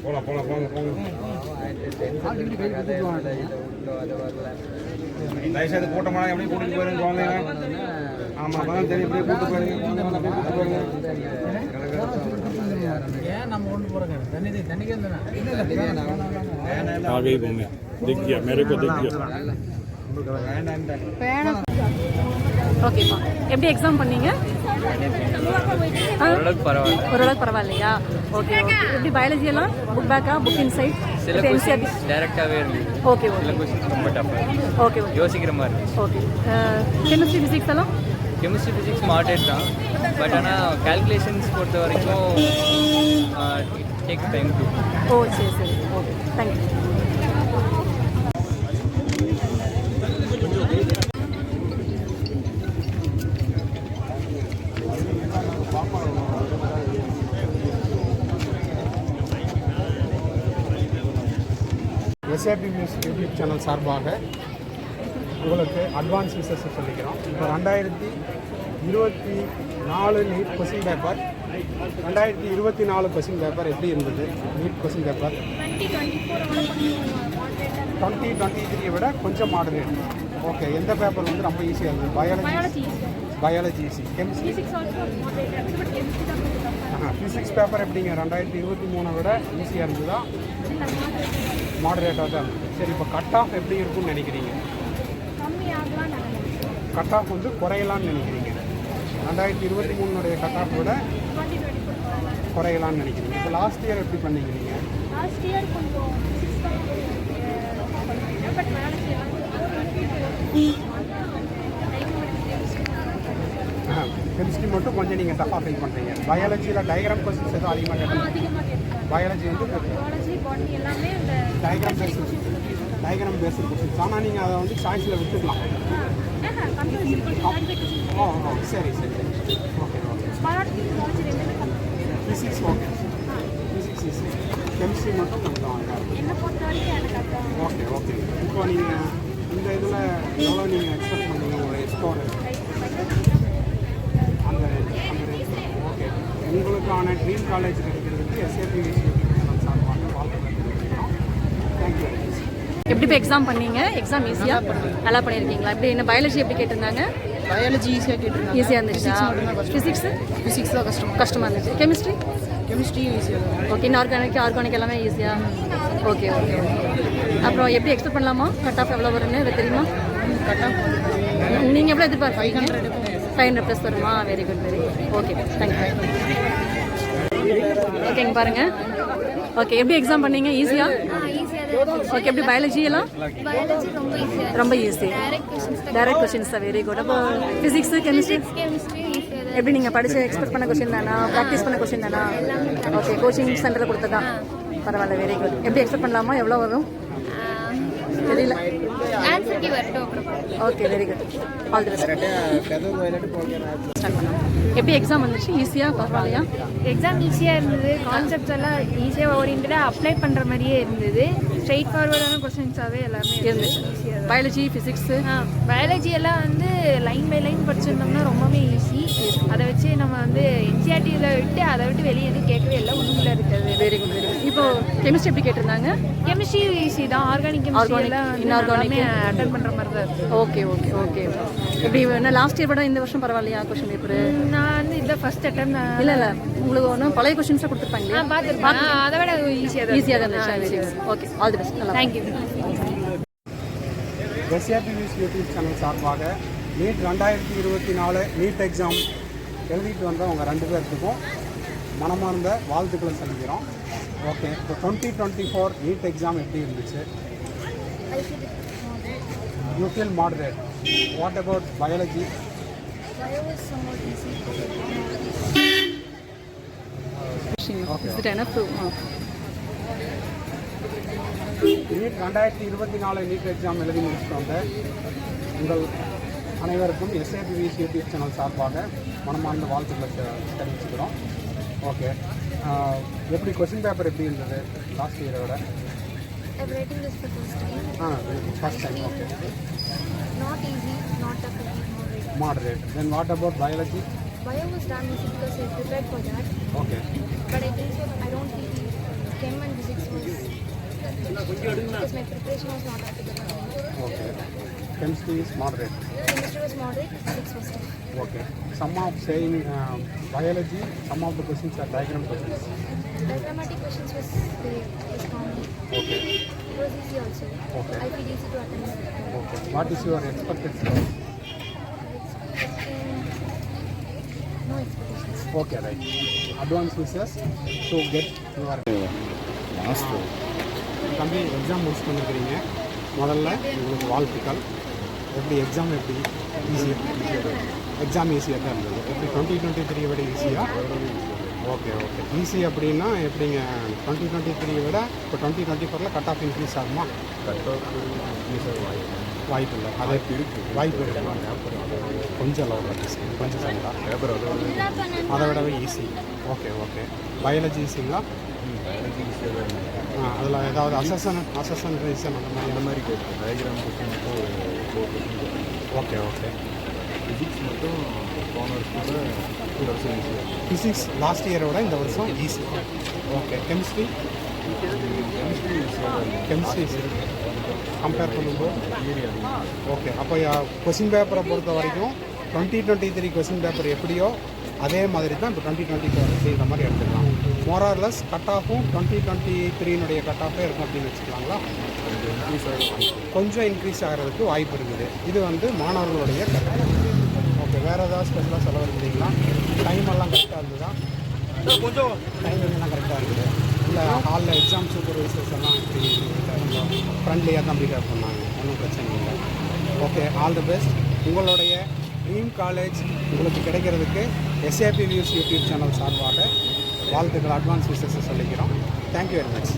போலாம் போலாம் போங்க போங்க. தயவுசெய்து கூட்டமான எப்படி கூட்டிட்டு போயிருங்க குழந்தைங்க. ஆமா அதான் தெரியும், இப்படியே கூட்டு போயிருங்க கூட்டு போயிருங்க. ஏன் நம்ம ஒன்று போறோங்க தண்ணி தண்ணிக்கே आगे घूमे दिख गया मेरे को दिख गया. ஓகேப்பா, எப்படி எக்ஸாம் பண்ணீங்க? ஓரளவுக்கு பரவாயில்லையா? Okay okay. எப்படி பயாலஜி எல்லாம் புக் பேக்கா புக் இன்சைட் என்சிஆர்டி டைரக்டாவே இருந்துச்சு. Okay okay. ரொம்ப டஃபா ஓகே ஓகே. யோசிக்கிற மாதிரி. ஓகே. கெமிஸ்ட்ரி ஃபிசிக்ஸ் எல்லாம் ஃபிசிக்ஸ் மாடரேட் தான். பட் ஆனால் கால்குலேஷன்ஸ் பொறுத்த வரைக்கும் டேக் டைம் டு. ஓ சரி சரி. Okay thank you. SRP news YouTube channel சார்பாக உங்களுக்கு அட்வான்ஸ் விஷஸ் சொல்லிக்கிறோம். இப்போ 2024 NEET question paper 2024 question paper எப்படி இருந்தது? நீட் கொஸ்டின் பேப்பர் 2023 விட கொஞ்சம் மாடரேட். ஓகே. எந்த பேப்பர் வந்து ரொம்ப ஈஸியாக இருந்தது? Biology easy. Chemistry physics paper எப்படிங்க? 2023 விட ஈஸியாக இருந்ததா மாடரேட்டாக தான் இருந்தது? சரி, இப்போ கட் ஆஃப் எப்படி இருக்குன்னு நினைக்கிறீங்க? கட் ஆஃப் வந்து குறையலான்னு நினைக்கிறீங்க? 2023 கட் ஆஃப் விட குறையலான்னு நினைக்கிறீங்க? இப்போ லாஸ்ட் இயர் எப்படி பண்ணீங்க நீங்கள்? கெமிஸ்ட்ரி மட்டும் கொஞ்சம் நீங்கள் டஃபாக ஃபீல் பண்ணுறீங்க. பயாலஜியில் டயக்ராம் கொஸ்டின்ஸ் எதுவும் அதிகமாக கேட்குறீங்க? பயாலஜி வந்து டயக்ராம் பேஸ்டு கொஸ்டின்ஸ். ஆனால் நீங்கள் அதை வந்து சாய்ஸில் விட்டுக்கலாம். ஓ சரி சரி. Okay okay. Physics okay. Physics easy. Chemistry மட்டும் கொஞ்சம் ஓகே ஓகே. இப்போ நீங்கள் இந்த இதில் எவ்வளோ நீங்கள் எக்ஸ்பெக்ட் பண்ணுறீங்க உங்களுடைய ஸ்கோர்? அந்த ரேஞ்ச். ஓகே. உங்களுக்கான ட்ரீம் காலேஜ் கிடைக்கிறதுக்கு எஸ்ஆர்பி சார்பாக வாழ்த்துக்கள் தெரிவிக்கிறோம். தேங்க்யூ. எப்படி இப்போ எக்ஸாம் பண்ணீங்க? எக்ஸாம் ஈஸியாக நல்லா பண்ணியிருக்கீங்களா? எப்படி என்ன பயாலஜி எப்படி கேட்டிருந்தாங்க? பயாலஜி ஈஸியாக கேட்டிருந்தாங்க. ஈஸியாக இருந்துச்சா? ஃபிசிக்ஸ் தான் கஷ்டமாக இருந்துச்சு. கெமிஸ்ட்ரியும் ஈஸியாக. ஓகே. ஆர்கானிக் எல்லாமே ஈஸியாக. Okay okay okay. அப்புறம் எப்படி எக்ஸ்பெக்ட் பண்ணலாமா? கட் ஆஃப் எவ்வளோ வரும்னு தெரியுமா? கட் ஆஃப் நீங்கள் எவ்வளோ எதிர்பார்க்குறீங்க? 500+ வருமா? Very good very good. Okay thank you. ஓகேங்க பாருங்கள். ஓகே. எப்படி எக்ஸாம் பண்ணீங்க? ஈஸியாக? ஓகே. எப்படி பயாலஜி எல்லாம் ரொம்ப ஈஸி. டைரக்ட் கொஸ்டின்ஸ் தான். Very good. அப்போ ஃபிசிக்ஸு கெமிஸ்ட்ரி எப்படி நீங்கள் படித்து எக்ஸ்பெக்ட் பண்ண கொஸ்டின் தானா? ப்ராக்டிஸ் பண்ண கொஸ்டின் தானா? ஓகே. கோச்சிங் சென்டரில் கொடுத்ததா? பரவாயில்ல. Very good. எப்படி எக்ஸ்பெக்ட் பண்ணலாமா? எவ்வளோ வரும் தெரியல. Okay very good. All the best. எப்படி எக்ஸாம் வந்துச்சு? ஈஸியாக பரவாயில்லையா? எக்ஸாம் ஈஸியாக இருந்தது. கான்செப்ட்ஸ் எல்லாம் ஈஸியாக ஓரியன்டாக அப்ளை பண்ணுற மாதிரியே இருந்தது. ஸ்ட்ரெயிட் ஃபார்வர்டான கொஸ்டின்ஸாகவே எல்லாமே இருந்துச்சு. ஈஸியாக. பயாலஜி ஃபிசிக்ஸு பயாலஜி எல்லாம் வந்து லைன் பை லைன் படிச்சிருந்தோம்னா ரொம்பவே ஈஸி. அதை வச்சு நம்ம வந்து என்சிஆர்டியில் விட்டு அதை விட்டு வெளியே எதுவும் கேட்கவே இல்லை. ஒன்றுக்குள்ளே இருக்கிறது. Very good very good. இப்போ கெமிஸ்ட்ரி எப்படி கேட்டிருந்தாங்க? கெமிஸ்ட்ரி ஈஸி தான். ஆர்கானிக் கெமிஸ்ட்ரி எல்லாம் இன்ஆர்கானிக் அட்டன் பண்ணுற மாதிரி தான் இருக்குது. Okay okay okay. எப்படி என்ன லாஸ்ட் இயர் விட இந்த வருஷம் பரவாயில்லையா கொஸ்டின் பேப்பர்? நான் வந்து இதை ஃபர்ஸ்ட் அட்டம். இல்லை உங்களுக்கு ஒன்றும் பழைய கொஸ்டின்ஸாக கொடுத்துருப்பாங்க. பார்த்துருப்பேன். அதை விட ஈஸியாக இருந்துச்சு. Okay all the best. நல்லா thank you. SRP news YouTube channel சார்பாக நீட் 2024 நீட் எக்ஸாம் எழுதிட்டு வந்த உங்கள் 2 பேர்த்துக்கும் மனமார்ந்த வாழ்த்துக்களை சொல்லிக்கிறோம். ஓகே. இப்போ 2024 நீட் எக்ஸாம் எப்படி இருந்துச்சு? You feel moderate. What about biology? NEET 2024 NEET exam எழுதி முடிச்சுட்டு வந்த உங்கள் அனைவருக்கும் எஸ்ஆர்பி யூடியூப் சேனல் சார்பாக மனமார்ந்த வாழ்த்துக்களை தெரிவிச்சுக்கிறோம். ஓகே, எப்படி கொஸ்டின் பேப்பர் எப்படி இருந்தது லாஸ்ட் இயரோட? Writing is the first time. First time. Okay, Not easy, not tough, moderate. Moderate. Then what about biology? Bio was done easy because I prepared for that. Okay, But I think so. I don't think chem and physics was because my preparation was not up to the level. Okay. Chemistry is moderate. Chemistry was moderate, physics was tough. Okay. Some of saying biology, some of the questions are diagram questions. Diagrammatic questions was common. Okay. It was easy also. Okay. I feel easy to attend. Okay. What is your expected score? No expectations. Okay, right. Advanced wishes to get your தம்பி exam முடிச்சு பண்ணிருக்கிறீங்க. முதல்ல உங்களுக்கு வாழ்த்துக்கள். எப்படி exam எப்படி ஈஸியாக? Exam ஈஸியாக தான் இருந்தது. எப்படி 2023 விட ஈஸியாக? Okay okay. ஈஸி அப்படின்னா எப்படிங்க? 2023 விட இப்போ 2024 கட் ஆஃப் இன்க்ரீஸ் ஆகுமா? கட் ஆஃப் இன்க்ரீஸ் ஆக வாய்ப்பு இல்லை. அதை வாய்ப்பு இருக்குது. கொஞ்சம் லெவலில் கொஞ்சம் சரிங்களா? பேப்பர் அதை விடவே ஈஸி. Okay okay. பயாலஜி ஈஸிங்களா? அதில் ஏதாவது அசசன் ரீசன் அந்த மாதிரி கேட்கும். டயக்ராம் கொஸ்டின் மட்டும் ஒரு 4 கொஸ்டின். Okay okay. ஃபிசிக்ஸ் மட்டும் போன வருஷத்தோட 2% ஈஸியாக. ஃபிசிக்ஸ் லாஸ்ட் இயரோட இந்த வருஷம் easy. Okay. Chemistry chemistry compare பண்ணும்போது ஓகே. அப்போ கொஸ்டின் பேப்பரை பொறுத்த வரைக்கும் 2023 கொஸ்டின் பேப்பர் எப்படியோ அதே மாதிரி தான் இப்போ 2024 மாதிரி எடுத்துக்கலாம். மோரார்லெஸ் கட் ஆஃபும் 2023 கட் ஆஃபே இருக்கும் அப்படின்னு வச்சுக்கலாங்களா? கொஞ்சம் இன்க்ரீஸ் ஆகிறதுக்கு வாய்ப்பு இருக்குது. இது வந்து மாணவர்களுடைய கருத்து. ஓகே. வேறு ஏதாவது ஸ்பெஷலாக செலவு இருந்தீங்களா? டைம் எல்லாம் கரெக்டாக இருந்ததா? கொஞ்சம் டைமிங் எல்லாம் கரெக்டாக இருக்குது. இல்லை ஹாலில் எக்ஸாம் சூப்பர்வைசர்ஸ் எல்லாம் இப்படி ஃப்ரெண்ட்லியாக தான் பிஹேவ் பண்ணாங்க. ஒன்றும் பிரச்சனை இல்லை. ஓகே. All the best. உங்களுடைய ட்ரீம் காலேஜ் உங்களுக்கு கிடைக்கிறதுக்கு SAP வியூஸ் யூடியூப் சேனல் சார்பாக வாழ்த்துக்கள், அட்வான்ஸ் விஷஸை சொல்லிக்கிறோம். Thank you very much.